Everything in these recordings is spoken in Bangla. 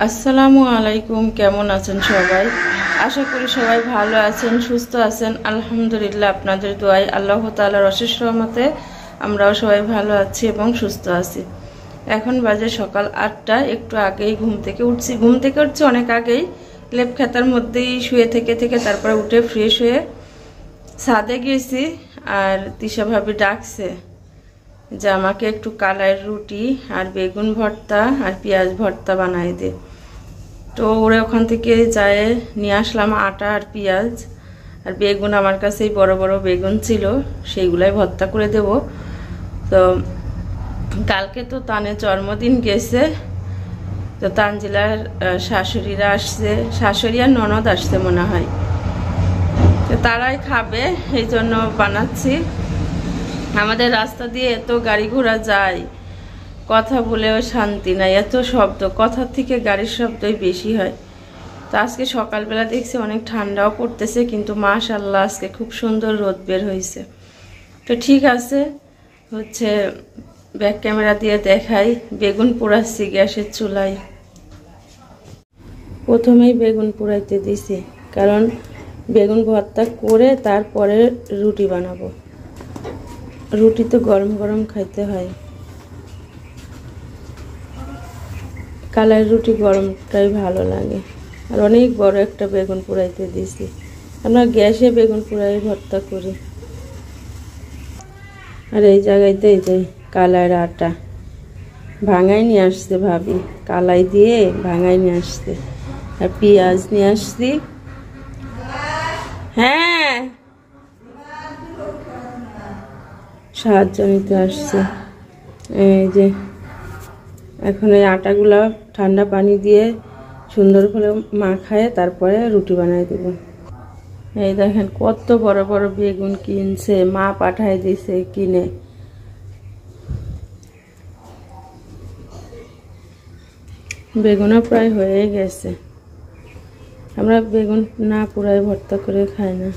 আসসালামু আলাইকুম। কেমন আছেন সবাই? আশা করি সবাই ভালো আছেন, সুস্থ আছেন। আলহামদুলিল্লাহ, আপনাদের দোয়ায় আল্লাহ তাআলার অশেষ রহমতে আমরাও সবাই ভালো আছি এবং সুস্থ আছি। এখন বাজে সকাল 8টা, একটু আগেই ঘুম থেকে উঠছি অনেক আগেই। লেপ খাতার মধ্যেই শুয়ে থেকে তারপরে উঠে ফ্রেশ হয়ে ছাদে গেছি। আর তিশা ভাবি ডাকছে যে আমাকে একটু কালাই রুটি আর বেগুন ভর্তা আর পেঁয়াজ ভর্তা বানাই দে। তো ওরা ওখান থেকে যায় নিয়ে আসলাম আটা আর পেঁয়াজ আর বেগুন। আমার কাছেই বড় বড় বেগুন ছিল, সেইগুলাই ভর্তা করে দেব। তো কালকে তো তানের জন্মদিন গেছে, তো তানজিলার শাশুড়িরা আসছে, শাশুড়ি আর ননদ আসছে মনে হয়, তো তারাই খাবে, এই জন্য বানাচ্ছি। আমাদের রাস্তা দিয়ে এত গাড়ি ঘোড়া যায়, কথা বলেও শান্তি নাই, এত শব্দ, কথার থেকে গাড়ির শব্দই বেশি হয়। তো আজকে সকালবেলা দেখছি অনেক ঠান্ডাও পড়তেছে, কিন্তু মাশাআল্লাহ আজকে খুব সুন্দর রোদ বের হয়েছে। তো ঠিক আছে, ব্যাক ক্যামেরা দিয়ে দেখাই। বেগুন পোড়াচ্ছি গ্যাসের চুলায়। প্রথমেই বেগুন পোড়াইতে দিছি, কারণ বেগুন ভর্তা করে তারপরে রুটি বানাবো। রুটি তো গরম গরম খাইতে হয়, কালাই রুটি গরমটাই ভালো লাগে। আর অনেক বড় একটা বেগুন পোড়াইতে দিছি। আমরা গ্যাসে বেগুন পোড়াই ভর্তা করি। আর এই জায়গাতে এই যে কালাইয়ের আটা ভাঙাই নিয়ে আসছে ভাবি, কালাই দিয়ে ভাঙাই নিয়ে আসছে। আর পেঁয়াজ নিয়ে আসছি। হ্যাঁ, সাহায্য নিতে আসছে। এই যে এখন এই আটাগুলা ঠান্ডা পানি দিয়ে সুন্দর করে মাখায় তারপরে রুটি বানাই দেব। এই দেখেন কত বড় বড় বেগুন কিনছে, মা পাঠায় দিছে কিনে। বেগুনও প্রায় হয়ে গেছে। আমরা বেগুন না পুরাই ভর্তা করে খাই না।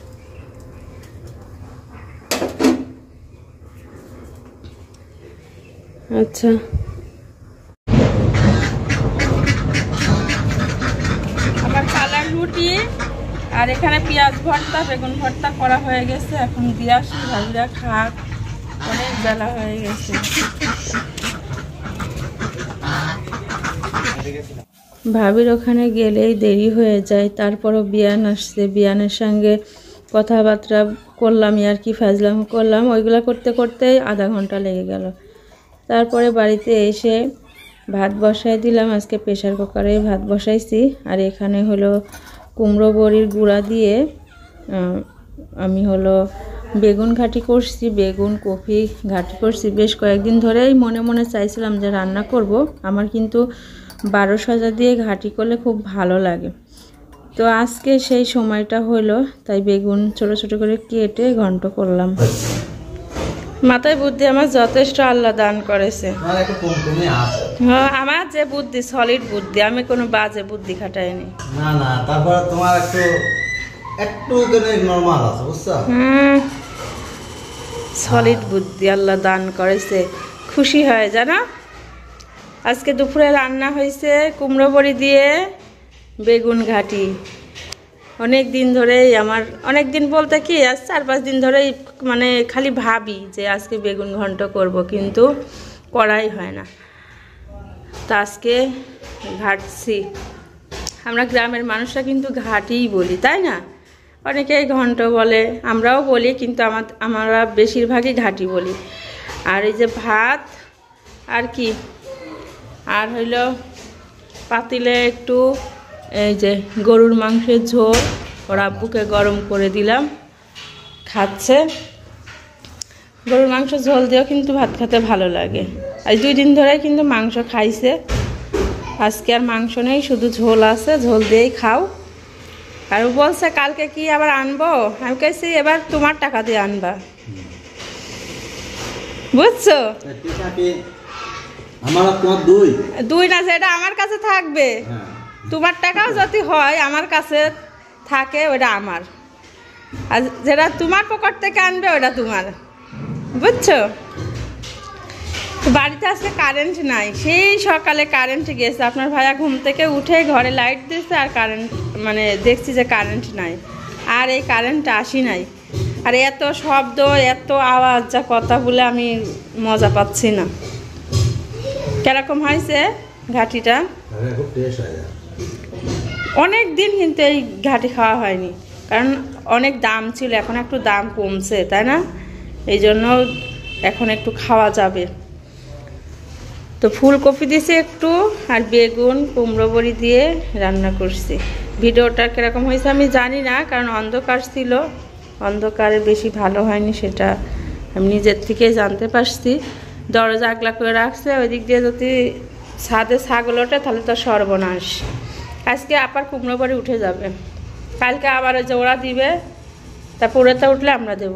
আচ্ছা, আবার কালার রুটি আর এখানে পেঁয়াজ ভর্তা বেগুন ভর্তা করা হয়ে গেছে। এখন দিয়ে আসি, ভাবিরা খাক, অনেক বেলা হয়ে গেছে। ভাবির ওখানে গেলেই দেরি হয়ে যায়। তারপরও বিয়ান আসছে, বিয়ানের সঙ্গে কথাবার্তা করলাম, আর কি ফাজলাম করলাম, ওইগুলো করতে করতেই আধা ঘন্টা লেগে গেল। তারপরে বাড়িতে এসে ভাত বসাই দিলাম। আজকে প্রেশার কুকারে ভাত বসাইছি। আর এখানে হলো কুমড়ো বড়ির গুঁড়া দিয়ে আমি বেগুন ঘাটি করছি, বেগুন কপি ঘাটি করছি। বেশ কয়েকদিন ধরেই মনে মনে চাইছিলাম যে রান্না করব। আমার কিন্তু 12 সাজা দিয়ে ঘাটি করলে খুব ভালো লাগে। তো আজকে সেই সময়টা হলো, তাই বেগুন ছোট ছোট করে কেটে ঘন্ট করলাম। মাথায় বুদ্ধি আমার যথেষ্ট আল্লাহ দান করেছে। হ্যাঁ, আমার যে বুদ্ধি সলিড বুদ্ধি, আমি কোনো বাজে বুদ্ধি খাটাইনি। না না, তারপর তোমার একটু নরমাল আছে, বুঝছো? সলিড বুদ্ধি আল্লাহ দান করেছে, খুশি হয় জানো। আজকে দুপুরে রান্না হয়েছে কুমড়ো বড়ি দিয়ে বেগুন ঘাটি। অনেক দিন ধরেই অনেক দিন বলতে কি আজ 4-5 দিন ধরেই মানে খালি ভাবি যে আজকে বেগুন ঘন্ট করব, কিন্তু করাই হয় না। তা আজকে ঘাটছি। আমরা গ্রামের মানুষরা কিন্তু ঘাটিই বলি, তাই না? অনেকেই ঘন্ট বলে, আমরাও বলি, কিন্তু আমরা বেশিরভাগই ঘাটি বলি। আর এই যে ভাত আর কি, আর হইল পাতিলে একটু এই যে গরুর মাংসের ঝোল, ওর আব্বুকে গরম করে দিলাম, খাচ্ছে। গরুর মাংস ঝোল দিয়েও কিন্তু ভাত খেতে ভালো লাগে। আর 2 দিন ধরে কিন্তু মাংস খাইছে, আজকে আর মাংস নেই, শুধু ঝোল আছে, ঝোল দিয়েই খাও। আর বলছে কালকে কি আবার আনবো, আমি কেছি এবার তোমার টাকা দিয়ে আনবা, বুঝছো? দুই না, যেটা আমার কাছে থাকবে, তোমার টাকাও যদি হয় আমার কাছে থাকে, ওটা আমার। আর যেটা তোমার পকেট থেকে আনবে ওটা তোমার, বুঝছো? তো বাড়িতে আজকে কারেন্ট নাই, সেই সকালে কারেন্ট গেছে। আপনার ভাইয়া ঘুম থেকে উঠে ঘরে লাইট দিচ্ছে আর কারেন্ট মানে দেখছি যে কারেন্ট নাই, আর এই কারেন্ট আসি নাই। আর এত শব্দ এত আওয়াজ, যা কথা বলে আমি মজা পাচ্ছি না। কিরকম হয়েছে ঘাটিটা? অনেক দিন কিন্তু এই ঘাটি খাওয়া হয়নি, কারণ অনেক দাম ছিল, এখন একটু দাম কমছে, তাই না? এই জন্য এখন একটু খাওয়া যাবে। তো ফুলকপি দিয়েছি একটু, আর বেগুন কুমড়ো বড়ি দিয়ে রান্না করছি। ভিডিওটা কীরকম হয়েছে আমি জানি না, কারণ অন্ধকার ছিল, অন্ধকারে বেশি ভালো হয়নি, সেটা আমি নিজের থেকে জানতে পারছি। দরজা আগলা করে রাখছে, ওই দিক দিয়ে যদি ছাদে ছাগল ওঠে তাহলে তো সর্বনাশ। আজকে আবার কুমড়ো বড়ি উঠে যাবে, কালকে আবার ওই যে ওরা দিবে, তারপরেটা উঠলে আমরা দেব।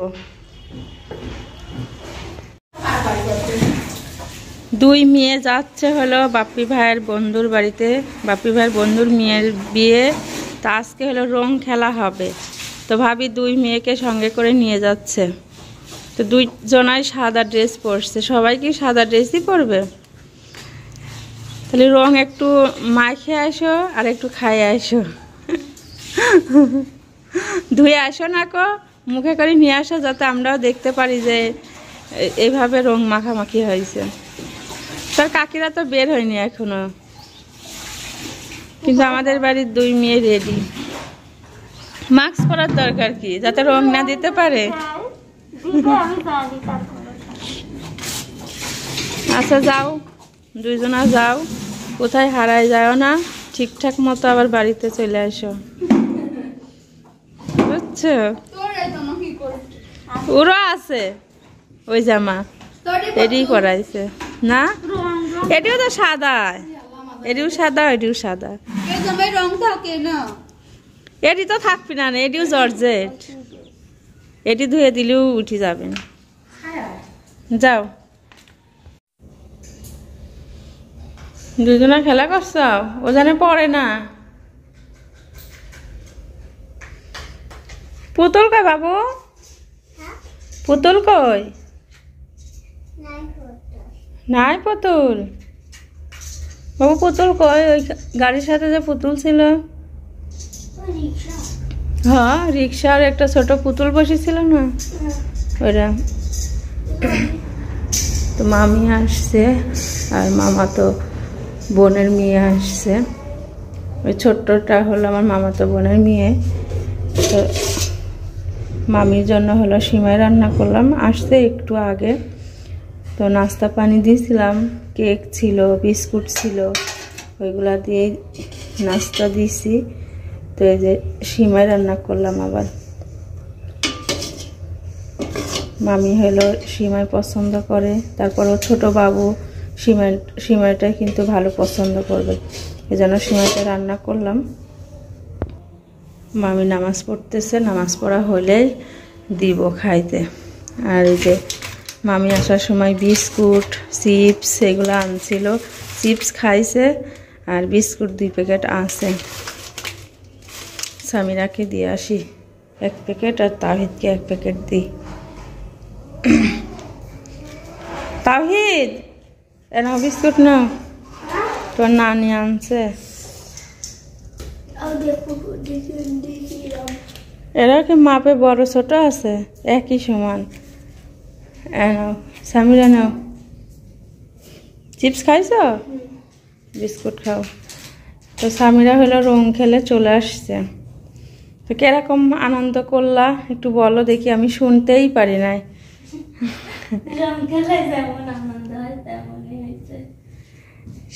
দুই মেয়ে যাচ্ছে হলো বাপ্পি ভাইয়ের বন্ধুর বাড়িতে। বাপ্পি ভাইয়ের বন্ধুর মেয়ের বিয়ে, তা আজকে হলো রং খেলা হবে। তো ভাবি দুই মেয়েকে সঙ্গে করে নিয়ে যাচ্ছে। তো দুইজনাই সাদা ড্রেস পরছে। সবাই কি সাদা ড্রেসই পরবে? তাহলে রং একটু মাখে আসো আর একটু খাইয়ে আসো, ধুয়ে আসো না কো, মুখে করে নিয়ে আসো, যাতে আমরাও দেখতে পারি যে এইভাবে রং মাখামাখি হয়েছে। তার কাকিরা তো বের হয়নি এখনো, কিন্তু আমাদের বাড়ির দুই মেয়ে রেডি। মাস্ক পরার দরকার কি, যাতে রং না দিতে পারে। আচ্ছা যাও, দুইজনা যাও, কোথায় হারায় যাও না, ঠিকঠাক মতো আবার বাড়িতে চলে আসো, বুঝছো? ওরা আছে ওই জামা এডি করাইছে না, এটিও তো সাদা, এটিও সাদা, এটিও সাদা, এটি তো থাকবি না, এটিও জর্জেট, এটি ধুয়ে দিলেও উঠে যাবে। যাও, দুজনা খেলা করছ, ও জানে পড়ে না। পুতুল কই বাবু? পুতুল কই? নাই পুতুল। বাবু পুতুল কই? ওই গাড়ির সাথে যে পুতুল ছিল, হ্যাঁ রিক্সার একটা ছোট পুতুল বসেছিল না, ওইটা। তো মামি আসছে, আর মামা তো বোনের মেয়ে আসছে। ওই ছোট্টটা হলো আমার মামাতো বোনের মেয়ে। তো মামির জন্য হলো সিমাই রান্না করলাম, আসতে একটু আগে। তো নাস্তা পানি দিয়েছিলাম, কেক ছিল, বিস্কুট ছিল, ওইগুলা দিয়ে নাস্তা দিছি। তো এই যে সিমাই রান্না করলাম আবার। মামি হলো সিমাই পছন্দ করে, তারপর ও ছোট বাবু সিমাইটা কিন্তু ভালো পছন্দ করবে, এজন্য সিমাইটা রান্না করলাম। মামি নামাজ পড়তেছে, নামাজ পড়া হলেই দিব খাইতে। আর এই যে মামি আসার সময় বিস্কুট চিপস এগুলো আনছিল, চিপস খাইছে, আর বিস্কুট 2 প্যাকেট আছে। সামিরাকে দিয়ে আসি 1 প্যাকেট, আর তাওহিদকে 1 প্যাকেট দিই। তাওহিদ এনা বিস্কুট নাও, তোর নানি আনছে। এরা কি মাপে বড় ছোট আছে? একই সমান। নাও সামিরা নাও, চিপস খাইছ, বিস্কুট খাও। তো সামিরা হলো রং খেলে চলে আসছে। তো কিরকম আনন্দ করলা একটু বলো দেখি, আমি শুনতেই পারি নাই।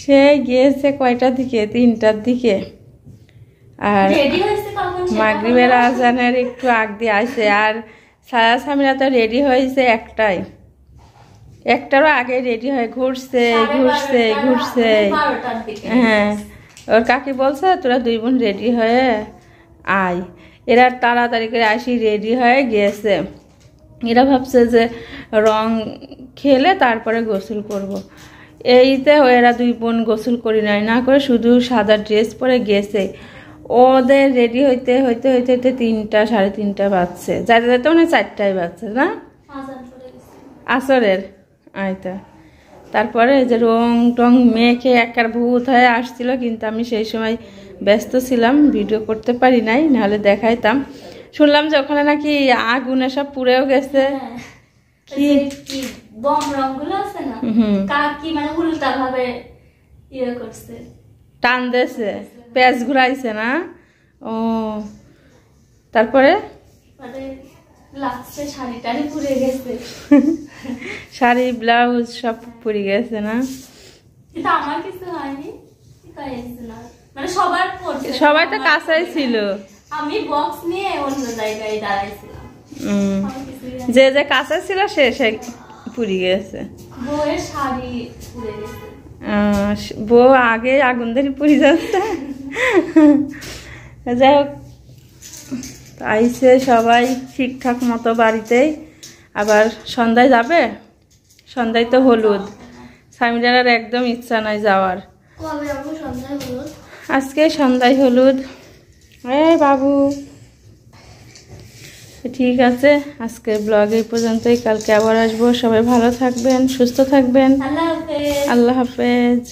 সে গিয়েছে কয়টার দিকে? 3টার দিকে। আর মাগরিবের আজানের একটু আগ দিয়ে আসে। আর ছায়া সামিরা তো রেডি হয়েছে 1টারও আগে রেডি হয়ে ঘুরছে। হ্যাঁ, ওর কাকি বলছে তোরা 2 বোন রেডি হয়ে আয়। এরা তাড়াতাড়ি করে আসি রেডি হয়ে গিয়েছে। এরা ভাবছে যে রং খেলে তারপরে গোসল করব। এইতে এরা 2 বোন গোসল করি নাই, না করে শুধু সাদা ড্রেস পরে গেছে। ওদের রেডি হইতে 3টা 3:30 বাজছে, যাইতে মানে 4টায় বাজছে না আসরের। আইতা তারপরে যে রং টং মেখে একবার ভূত হয়ে আসছিল, কিন্তু আমি সেই সময় ব্যস্ত ছিলাম, ভিডিও করতে পারি নাই, নাহলে দেখাইতাম। শুনলাম যে ওখানে নাকি আগুনে সব পুড়েও গেছে। কি বম রংগুলো আছে না, কাকি মানে উল্টা ভাবে ইয়ে করছে, টান দিয়েছে, পেঁচ ঘুরাইছে না? ও তারপরে লাস্টে শাড়িটারি পুড়ে গেছে। শাড়ি ব্লাউজ সব পুড়ে গেছে না? কিন্তু আমার কিছু হয়নি, মানে সবার পড়ছে, সবাই তো কাছেই ছিল। আমি বক্স নিয়ে অন্য জায়গায় দাঁড়াইছিলাম। যে যে কাছে ছিল সে সে পুড়ে গেছে। বউয়ের শাড়ি পুড়ে গেছে। বউ আগে আগুন ধরে পুড়ে যাচ্ছে। যাই হোক, আইসে সবাই ঠিকঠাক মতো বাড়িতেই। আবার সন্ধ্যায় যাবে, সন্ধ্যায় তো হলুদ। সামিরার একদম ইচ্ছা নাই যাওয়ার। আজকে সন্ধ্যায় হলুদ। বাবু ঠিক আছে, আজকের ব্লগ এই পর্যন্তই। কালকে আবার আসবো। সবাই ভালো থাকবেন, সুস্থ থাকবেন। আল্লাহ হাফেজ। আল্লাহ হাফেজ।